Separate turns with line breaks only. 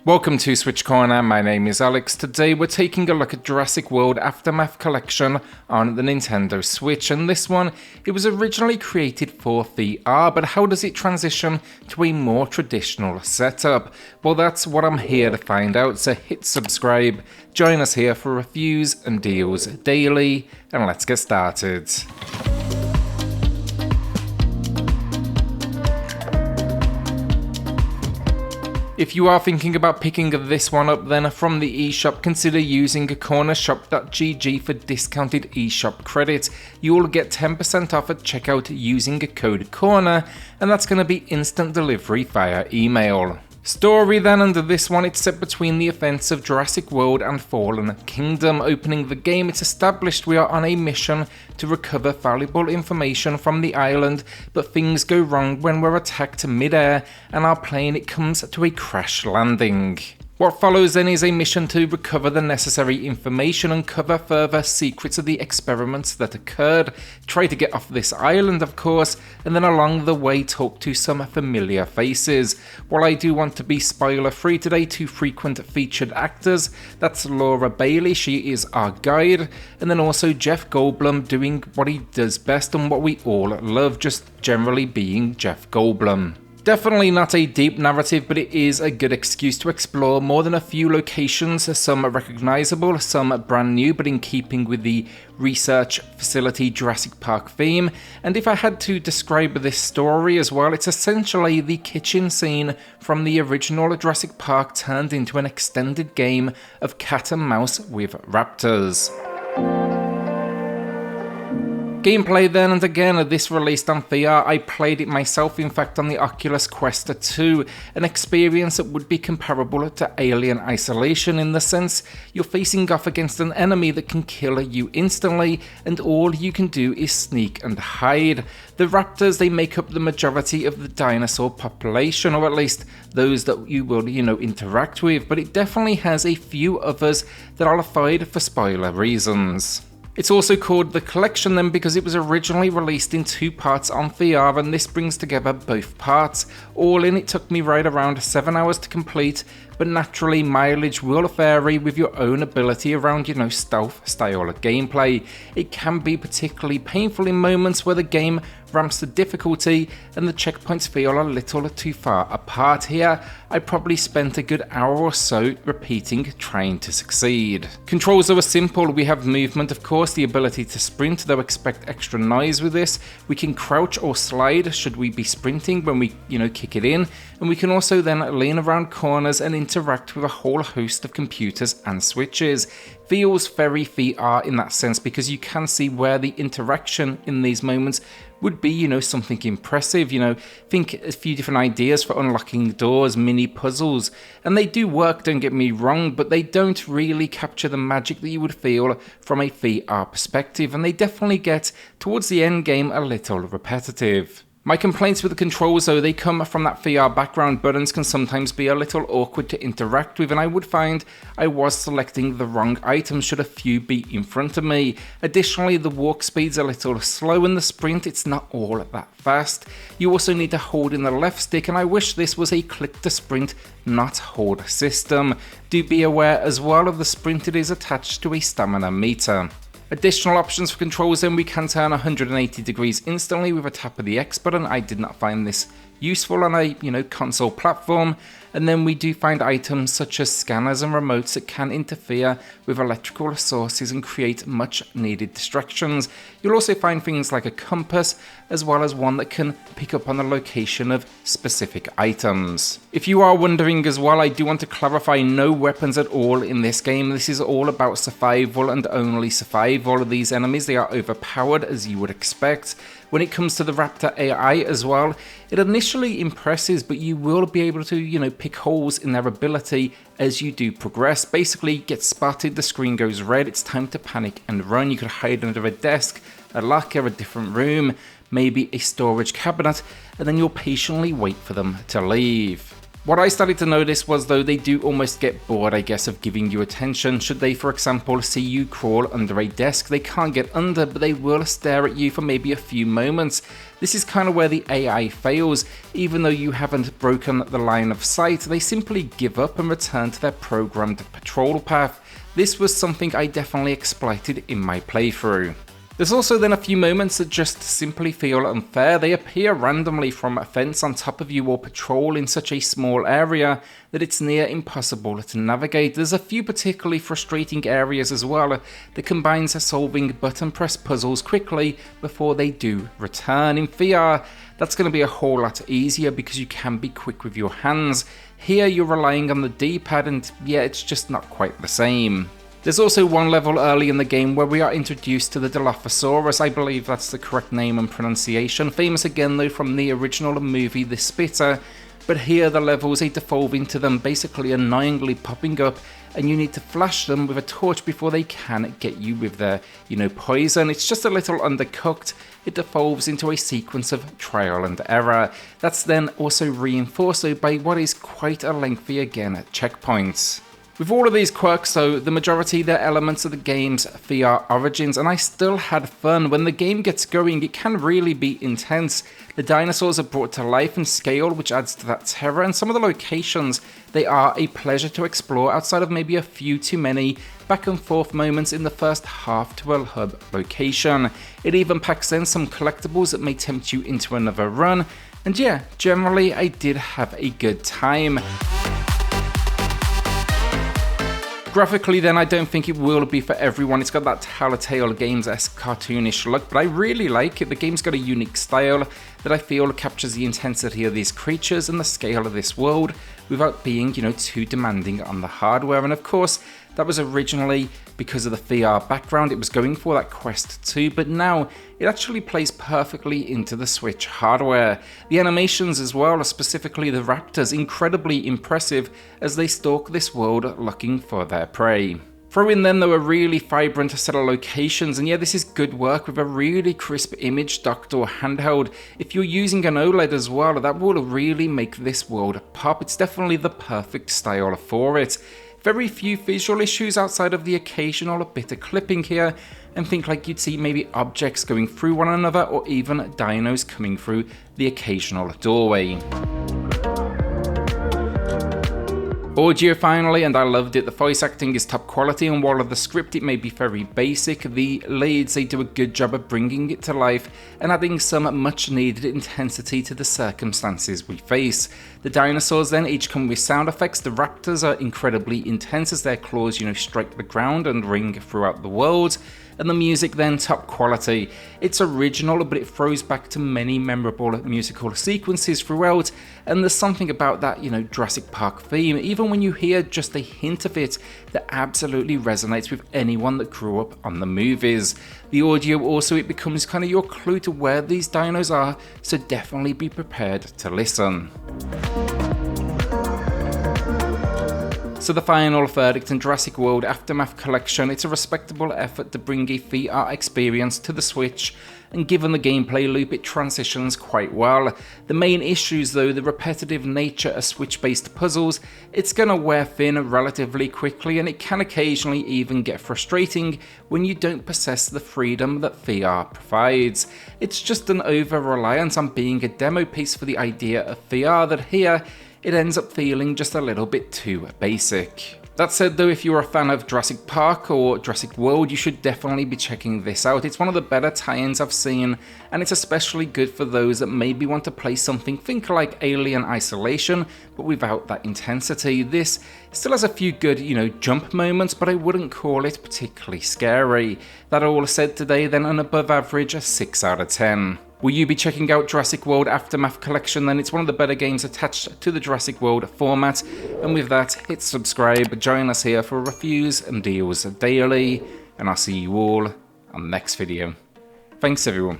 Welcome to SwitchCorner, my name is Alex. Today we're taking a look at Jurassic World Aftermath Collection on the Nintendo Switch, and this one, it was originally created for VR, but how does it transition to a more traditional setup? Well, that's what I'm here to find out, so hit subscribe, join us here for reviews and deals daily, and let's get started. If you are thinking about picking this one up, then from the eShop, consider using cornershop.gg for discounted eShop credit. You will get 10% off at checkout using code CORNER, and that's going to be instant delivery via email. Story then, under this one, it's set between the events of Jurassic World and Fallen Kingdom. Opening the game, it's established we are on a mission to recover valuable information from the island, but things go wrong when we're attacked mid-air and our plane it comes to a crash landing. What follows then is a mission to recover the necessary information, uncover further secrets of the experiments that occurred, try to get off this island of course, and then along the way talk to some familiar faces. While I do want to be spoiler free today, two frequent featured actors, that's Laura Bailey, she is our guide, and then also Jeff Goldblum doing what he does best and what we all love, just generally being Jeff Goldblum. Definitely not a deep narrative, but it is a good excuse to explore more than a few locations, some recognisable, some brand new, but in keeping with the research facility Jurassic Park theme. And if I had to describe this story as well, it's essentially the kitchen scene from the original Jurassic Park turned into an extended game of cat and mouse with raptors. Gameplay then, and again, this released on VR, I played it myself, in fact on the Oculus Quest 2, an experience that would be comparable to Alien Isolation in the sense you're facing off against an enemy that can kill you instantly, and all you can do is sneak and hide. The raptors, they make up the majority of the dinosaur population, or at least those that you will, interact with, but it definitely has a few others that I'll avoid for spoiler reasons. It's also called the Collection then because it was originally released in two parts on VR, and this brings together both parts. All in, it took me right around 7 hours to complete, but naturally mileage will vary with your own ability around, stealth style gameplay. It can be particularly painful in moments where the game ramps the difficulty and the checkpoints feel a little too far apart. Here, I probably spent a good hour or so repeating trying to succeed. Controls are simple. We have movement, of course, the ability to sprint, though expect extra noise with this. We can crouch or slide should we be sprinting when we, kick it in, and we can also then lean around corners and interact with a whole host of computers and switches. Feels very VR in that sense because you can see where the interaction in these moments would be, something impressive. Think a few different ideas for unlocking doors, mini puzzles, and they do work, don't get me wrong, but they don't really capture the magic that you would feel from a VR perspective, and they definitely get towards the end game a little repetitive. My complaints with the controls though, they come from that VR background. Buttons can sometimes be a little awkward to interact with, and I would find I was selecting the wrong items should a few be in front of me. Additionally, the walk speed's a little slow, and the sprint, it's not all that fast. You also need to hold in the left stick, and I wish this was a click to sprint, not hold system. Do be aware as well of the sprint, it is attached to a stamina meter. Additional options for controls then, we can turn 180 degrees instantly with a tap of the X button. I did not find this useful on a console platform. And then we do find items such as scanners and remotes that can interfere with electrical sources and create much needed distractions. You'll also find things like a compass, as well as one that can pick up on the location of specific items. If you are wondering as well, I do want to clarify, no weapons at all in this game. This is all about survival and only survival. These enemies, they are overpowered as you would expect. When it comes to the Raptor AI as well, it initially impresses, but you will be able to, pick holes in their ability as you do progress. Basically, get spotted, the screen goes red, it's time to panic and run. You could hide under a desk, a locker, a different room, maybe a storage cabinet, and then you'll patiently wait for them to leave. What I started to notice was, though, they do almost get bored, I guess, of giving you attention. Should they, for example, see you crawl under a desk, they can't get under, but they will stare at you for maybe a few moments. This is kind of where the AI fails. Even though you haven't broken the line of sight, they simply give up and return to their programmed patrol path. This was something I definitely exploited in my playthrough. There's also then a few moments that just simply feel unfair. They appear randomly from a fence on top of you or patrol in such a small area that it's near impossible to navigate. There's a few particularly frustrating areas as well that combines solving button press puzzles quickly before they do return. In VR, that's going to be a whole lot easier because you can be quick with your hands. Here you're relying on the D-pad and yeah, it's just not quite the same. There's also one level early in the game where we are introduced to the Dilophosaurus. I believe that's the correct name and pronunciation, famous again though from the original movie The Spitter, but here the levels, they devolve into them basically annoyingly popping up and you need to flash them with a torch before they can get you with their, poison. It's just a little undercooked. It devolves into a sequence of trial and error. That's then also reinforced though by what is quite a lengthy again checkpoints. With all of these quirks though, the majority they're elements of the game's VR origins, and I still had fun. When the game gets going, it can really be intense. The dinosaurs are brought to life and scale, which adds to that terror, and some of the locations, they are a pleasure to explore outside of maybe a few too many back and forth moments in the first half to a hub location. It even packs in some collectibles that may tempt you into another run, and yeah, generally I did have a good time. Graphically then, I don't think it will be for everyone. It's got that Telltale Games-esque cartoonish look, but I really like it. The game's got a unique style that I feel captures the intensity of these creatures and the scale of this world without being, too demanding on the hardware. And of course, that was originally because of the VR background. It was going for that Quest 2, but now it actually plays perfectly into the Switch hardware. The animations as well, specifically the raptors, incredibly impressive as they stalk this world looking for their prey. Throw in then though a really vibrant set of locations, and yeah, this is good work with a really crisp image docked or handheld. If you're using an OLED as well, that will really make this world pop. It's definitely the perfect style for it. Very few visual issues outside of the occasional bit of clipping here, and think like you'd see maybe objects going through one another or even dinos coming through the occasional doorway. Audio finally, and I loved it. The voice acting is top quality, and while the script it may be very basic, the leads they do a good job of bringing it to life and adding some much needed intensity to the circumstances we face. The dinosaurs then each come with sound effects. The raptors are incredibly intense as their claws strike the ground and ring throughout the world. And the music then top quality. It's original, but it throws back to many memorable musical sequences throughout, and there's something about that, Jurassic Park theme, even when you hear just a hint of it, that absolutely resonates with anyone that grew up on the movies. The audio also, it becomes kind of your clue to where these dinos are, so definitely be prepared to listen. So the final verdict in Jurassic World Aftermath Collection, it's a respectable effort to bring a VR experience to the Switch, and given the gameplay loop it transitions quite well. The main issues though, the repetitive nature of Switch-based puzzles, it's gonna wear thin relatively quickly, and it can occasionally even get frustrating when you don't possess the freedom that VR provides. It's just an over-reliance on being a demo piece for the idea of VR that here, it ends up feeling just a little bit too basic. That said though, if you're a fan of Jurassic Park or Jurassic World, you should definitely be checking this out. It's one of the better tie-ins I've seen, and it's especially good for those that maybe want to play something, think like Alien Isolation, but without that intensity. This still has a few good, jump moments, but I wouldn't call it particularly scary. That all said today, then an above average 6 out of 10. Will you be checking out Jurassic World Aftermath Collection then? It's one of the better games attached to the Jurassic World format. And with that, hit subscribe, join us here for reviews and deals daily, and I'll see you all on the next video. Thanks everyone.